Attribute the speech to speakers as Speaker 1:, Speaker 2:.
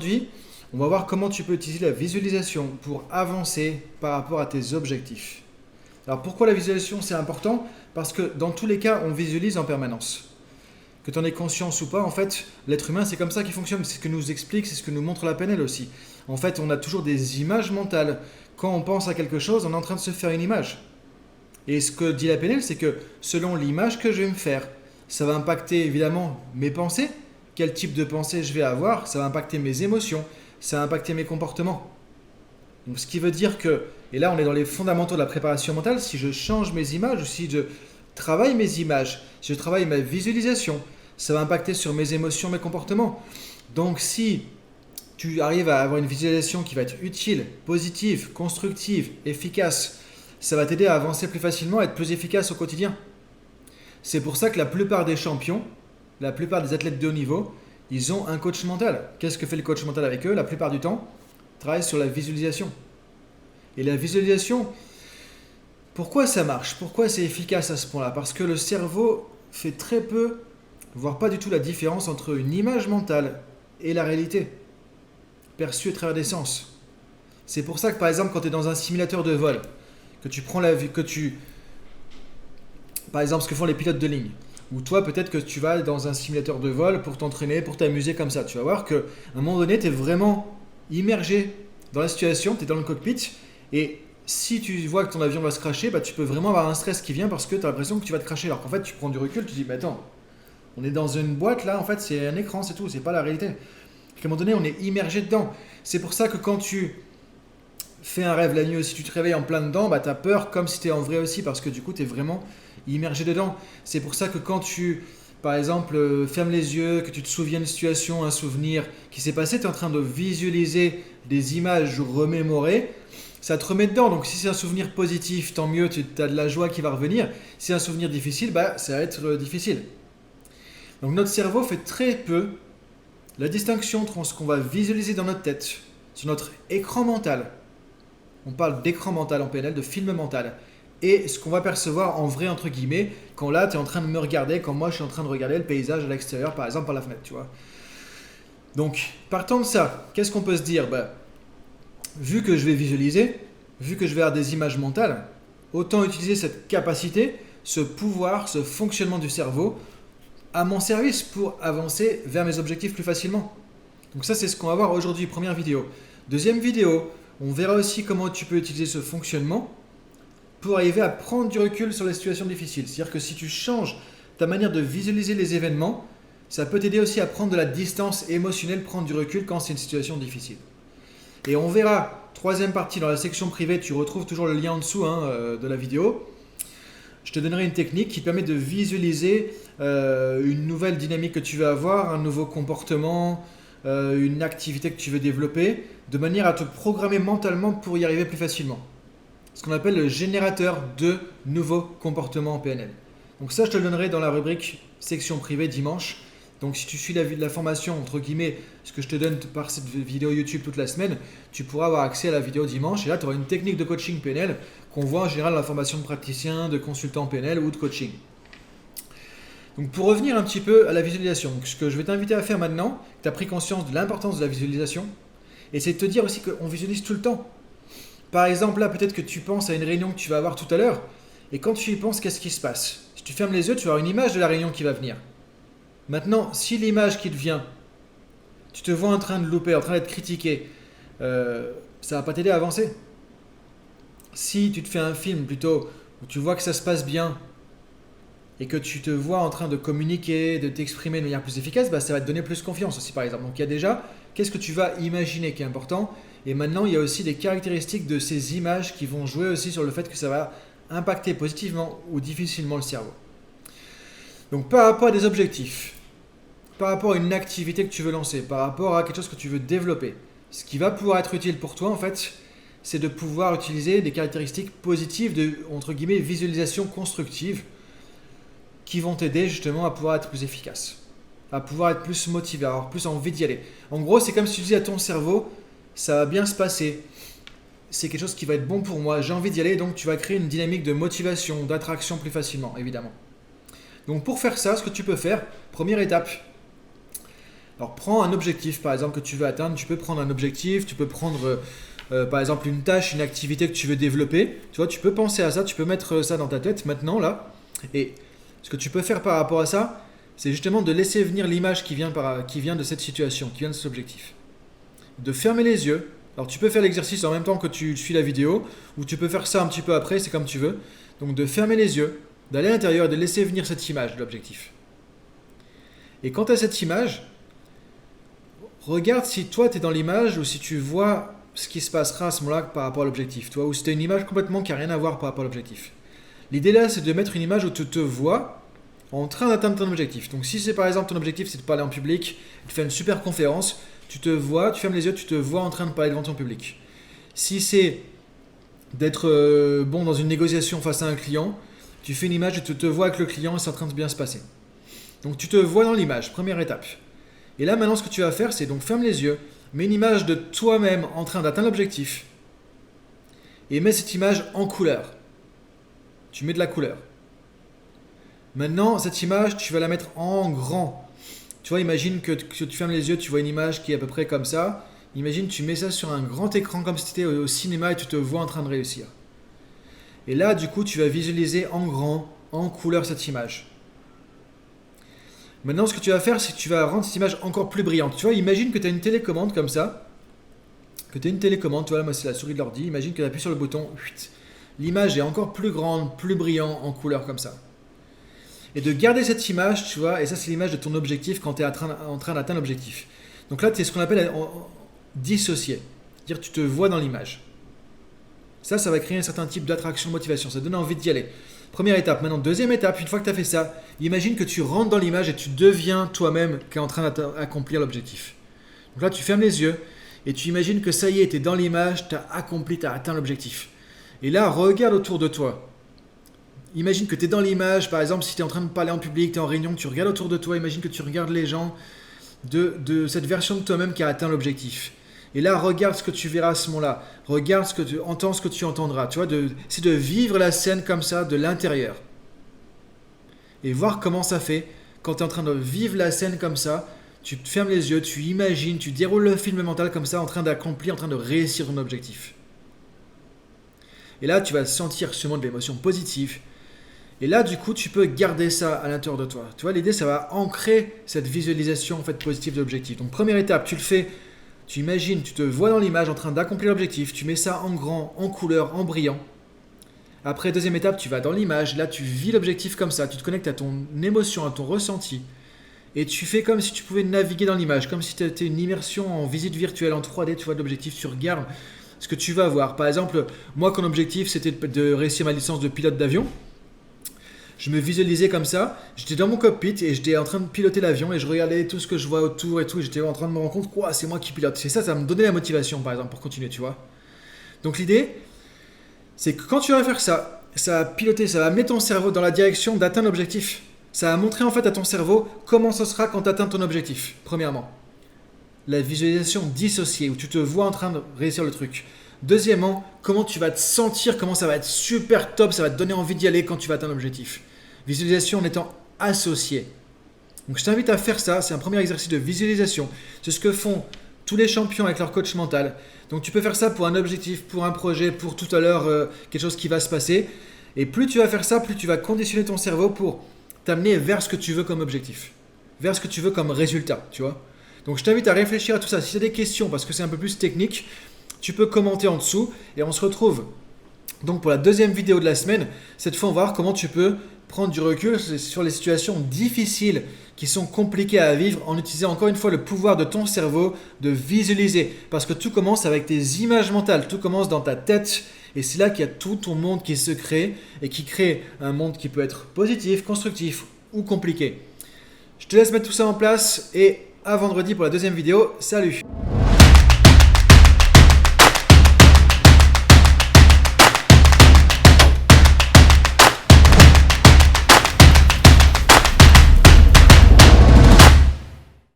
Speaker 1: aujourd'hui, on va voir comment tu peux utiliser la visualisation pour avancer par rapport à tes objectifs. Alors pourquoi la visualisation c'est important? Parce que dans tous les cas, on visualise en permanence. Que tu en aies conscience ou pas, en fait, l'être humain c'est comme ça qu'il fonctionne. C'est ce que nous explique, c'est ce que nous montre la PNL aussi. En fait, on a toujours des images mentales. Quand on pense à quelque chose, on est en train de se faire une image. Et ce que dit la PNL, c'est que selon l'image que je vais me faire, ça va impacter évidemment mes pensées, quel type de pensée je vais avoir, ça va impacter mes émotions, ça va impacter mes comportements. Donc ce qui veut dire que, et là on est dans les fondamentaux de la préparation mentale, si je change mes images ou si je travaille mes images, si je travaille ma visualisation, ça va impacter sur mes émotions, mes comportements. Donc si tu arrives à avoir une visualisation qui va être utile, positive, constructive, efficace, ça va t'aider à avancer plus facilement, à être plus efficace au quotidien. C'est pour ça que la plupart des champions, la plupart des athlètes de haut niveau, ils ont un coach mental. Qu'est-ce que fait le coach mental avec eux? La plupart du temps, ils travaillent sur la visualisation. Et la visualisation, pourquoi ça marche? Pourquoi c'est efficace à ce point-là? Parce que le cerveau fait très peu, voire pas du tout la différence entre une image mentale et la réalité, perçue à travers des sens. C'est pour ça que par exemple, quand tu es dans un simulateur de vol, que tu prends la vue, par exemple ce que font les pilotes de ligne, ou toi peut-être que tu vas dans un simulateur de vol pour t'entraîner, pour t'amuser comme ça, tu vas voir qu'à un moment donné tu es vraiment immergé dans la situation, tu es dans le cockpit, et si tu vois que ton avion va se crasher, bah, tu peux vraiment avoir un stress qui vient parce que tu as l'impression que tu vas te crasher, alors qu'en fait tu prends du recul, tu te dis mais attends, on est dans une boîte là, en fait c'est un écran, c'est tout, c'est pas la réalité. À un moment donné on est immergé dedans. C'est pour ça que quand tu fais un rêve la nuit aussi, tu te réveilles en plein dedans, bah, tu as peur comme si tu es en vrai aussi parce que du coup tu es vraiment immergé dedans. C'est pour ça que quand tu, par exemple, fermes les yeux, que tu te souviens d'une situation, un souvenir qui s'est passé, tu es en train de visualiser des images remémorées, ça te remet dedans. Donc si c'est un souvenir positif, tant mieux, tu as de la joie qui va revenir. Si c'est un souvenir difficile, bah, ça va être difficile. Donc notre cerveau fait très peu la distinction entre ce qu'on va visualiser dans notre tête, sur notre écran mental. On parle d'écran mental en PNL, de film mental. Et ce qu'on va percevoir en vrai, entre guillemets, quand là, tu es en train de me regarder, quand moi, je suis en train de regarder le paysage à l'extérieur, par exemple, par la fenêtre, tu vois. Donc, partant de ça, qu'est-ce qu'on peut se dire? Bah, vu que je vais visualiser, vu que je vais avoir des images mentales, autant utiliser cette capacité, ce pouvoir, ce fonctionnement du cerveau à mon service pour avancer vers mes objectifs plus facilement. Donc ça, c'est ce qu'on va voir aujourd'hui, première vidéo. Deuxième vidéo, on verra aussi comment tu peux utiliser ce fonctionnement pour arriver à prendre du recul sur les situations difficiles. C'est-à-dire que si tu changes ta manière de visualiser les événements, ça peut t'aider aussi à prendre de la distance émotionnelle, prendre du recul quand c'est une situation difficile. Et on verra, troisième partie, dans la section privée, tu retrouves toujours le lien en dessous de la vidéo. Je te donnerai une technique qui permet de visualiser une nouvelle dynamique que tu veux avoir, un nouveau comportement, une activité que tu veux développer, de manière à te programmer mentalement pour y arriver plus facilement. Ce qu'on appelle le générateur de nouveaux comportements en PNL. Donc ça, je te le donnerai dans la rubrique section privée dimanche. Donc si tu suis la formation, entre guillemets, ce que je te donne par cette vidéo YouTube toute la semaine, tu pourras avoir accès à la vidéo dimanche. Et là, tu auras une technique de coaching PNL qu'on voit en général dans la formation de praticien, de consultant PNL ou de coaching. Donc pour revenir un petit peu à la visualisation, ce que je vais t'inviter à faire maintenant, tu as pris conscience de l'importance de la visualisation, et c'est de te dire aussi qu'on visualise tout le temps. Par exemple, là, peut-être que tu penses à une réunion que tu vas avoir tout à l'heure, et quand tu y penses, qu'est-ce qui se passe? Si tu fermes les yeux, tu vas avoir une image de la réunion qui va venir. Maintenant, si l'image qui te vient, tu te vois en train de louper, en train d'être critiqué, ça ne va pas t'aider à avancer. Si tu te fais un film plutôt où tu vois que ça se passe bien, et que tu te vois en train de communiquer, de t'exprimer de manière plus efficace, bah, ça va te donner plus confiance aussi par exemple. Donc il y a déjà, qu'est-ce que tu vas imaginer qui est important? Et maintenant il y a aussi des caractéristiques de ces images qui vont jouer aussi sur le fait que ça va impacter positivement ou difficilement le cerveau. Donc par rapport à des objectifs, par rapport à une activité que tu veux lancer, par rapport à quelque chose que tu veux développer, ce qui va pouvoir être utile pour toi en fait, c'est de pouvoir utiliser des caractéristiques positives de, entre guillemets, visualisation constructive, qui vont t'aider justement à pouvoir être plus efficace, à pouvoir être plus motivé, à avoir plus envie d'y aller. En gros, c'est comme si tu disais à ton cerveau, ça va bien se passer, c'est quelque chose qui va être bon pour moi, j'ai envie d'y aller, donc tu vas créer une dynamique de motivation, d'attraction plus facilement, évidemment. Donc pour faire ça, ce que tu peux faire, première étape, Alors prends un objectif par exemple que tu veux atteindre, tu peux prendre un objectif, tu peux prendre par exemple une tâche, une activité que tu veux développer, tu vois, tu peux penser à ça, tu peux mettre ça dans ta tête maintenant là, et ce que tu peux faire par rapport à ça, c'est justement de laisser venir l'image qui vient de cette situation, qui vient de cet objectif. De fermer les yeux. Alors tu peux faire l'exercice en même temps que tu suis la vidéo, ou tu peux faire ça un petit peu après, c'est comme tu veux. Donc de fermer les yeux, d'aller à l'intérieur et de laisser venir cette image de l'objectif. Et quant à cette image, regarde si toi tu es dans l'image ou si tu vois ce qui se passera à ce moment-là par rapport à l'objectif. Ou si tu as une image complètement qui n'a rien à voir par rapport à l'objectif. L'idée là, c'est de mettre une image où tu te vois en train d'atteindre ton objectif. Donc si c'est par exemple ton objectif, c'est de parler en public, tu fais une super conférence, tu te vois, tu fermes les yeux, tu te vois en train de parler devant ton public. Si c'est d'être bon dans une négociation face à un client, tu fais une image où tu te vois avec le client et c'est en train de bien se passer. Donc tu te vois dans l'image, première étape. Et là maintenant ce que tu vas faire, c'est donc ferme les yeux, mets une image de toi-même en train d'atteindre l'objectif et mets cette image en couleur. Tu mets de la couleur. Maintenant, cette image, tu vas la mettre en grand. Tu vois, imagine que tu fermes les yeux, tu vois une image qui est à peu près comme ça. Imagine, tu mets ça sur un grand écran comme si tu étais au cinéma et tu te vois en train de réussir. Et là, du coup, tu vas visualiser en grand, en couleur cette image. Maintenant, ce que tu vas faire, c'est que tu vas rendre cette image encore plus brillante. Tu vois, imagine que tu as une télécommande comme ça. Que tu as une télécommande, tu vois, moi c'est la souris de l'ordi. Imagine que tu appuies sur le bouton. L'image est encore plus grande, plus brillante en couleur comme ça. Et de garder cette image, tu vois, et ça c'est l'image de ton objectif quand tu es en train d'atteindre l'objectif. Donc là, tu es ce qu'on appelle dissocier. C'est-à-dire tu te vois dans l'image. Ça va créer un certain type d'attraction, de motivation. Ça donne envie d'y aller. Première étape. Maintenant, deuxième étape, une fois que tu as fait ça, imagine que tu rentres dans l'image et tu deviens toi-même qui est en train d'accomplir l'objectif. Donc là, tu fermes les yeux et tu imagines que ça y est, tu es dans l'image, tu as accompli, tu as atteint l'objectif. Et là, regarde autour de toi. Imagine que tu es dans l'image, par exemple, si tu es en train de parler en public, tu es en réunion, tu regardes autour de toi, imagine que tu regardes les gens de cette version de toi-même qui a atteint l'objectif. Et là, regarde ce que tu verras à ce moment-là. Regarde ce que tu entends, ce que tu entendras. Tu vois, c'est de vivre la scène comme ça, de l'intérieur. Et voir comment ça fait quand tu es en train de vivre la scène comme ça. Tu te fermes les yeux, tu imagines, tu déroules le film mental comme ça, en train d'accomplir, en train de réussir ton objectif. Et là, tu vas sentir sûrement de l'émotion positive. Et là, du coup, tu peux garder ça à l'intérieur de toi. Tu vois, l'idée, ça va ancrer cette visualisation en fait, positive de l'objectif. Donc, première étape, tu le fais, tu imagines, tu te vois dans l'image en train d'accomplir l'objectif. Tu mets ça en grand, en couleur, en brillant. Après, deuxième étape, tu vas dans l'image. Là, tu vis l'objectif comme ça. Tu te connectes à ton émotion, à ton ressenti. Et tu fais comme si tu pouvais naviguer dans l'image, comme si tu étais une immersion en visite virtuelle, en 3D. Tu vois l'objectif, tu regardes ce que tu vas voir. Par exemple, moi, mon objectif, c'était de réussir ma licence de pilote d'avion. Je me visualisais comme ça, j'étais dans mon cockpit et j'étais en train de piloter l'avion et je regardais tout ce que je vois autour et tout, et j'étais en train de me rendre compte quoi, c'est moi qui pilote. C'est ça, ça me donnait la motivation par exemple pour continuer, tu vois. Donc l'idée, c'est que quand tu vas faire ça, ça va piloter, ça va amener ton cerveau dans la direction d'atteindre l'objectif. Ça va montrer en fait à ton cerveau comment ce sera quand tu atteins ton objectif, premièrement. La visualisation dissociée, où tu te vois en train de réussir le truc. Deuxièmement, comment tu vas te sentir, comment ça va être super top, ça va te donner envie d'y aller quand tu vas atteindre l'objectif. Visualisation en étant associé. Donc je t'invite à faire ça, c'est un premier exercice de visualisation. C'est ce que font tous les champions avec leur coach mental. Donc tu peux faire ça pour un objectif, pour un projet, pour tout à l'heure quelque chose qui va se passer. Et plus tu vas faire ça, plus tu vas conditionner ton cerveau pour t'amener vers ce que tu veux comme objectif, vers ce que tu veux comme résultat, tu vois. Donc je t'invite à réfléchir à tout ça. Si tu as des questions, parce que c'est un peu plus technique, tu peux commenter en dessous et on se retrouve donc pour la deuxième vidéo de la semaine. Cette fois, on va voir comment tu peux prendre du recul sur les situations difficiles qui sont compliquées à vivre en utilisant encore une fois le pouvoir de ton cerveau de visualiser. Parce que tout commence avec tes images mentales, tout commence dans ta tête et c'est là qu'il y a tout ton monde qui se crée et qui crée un monde qui peut être positif, constructif ou compliqué. Je te laisse mettre tout ça en place et à vendredi pour la deuxième vidéo. Salut!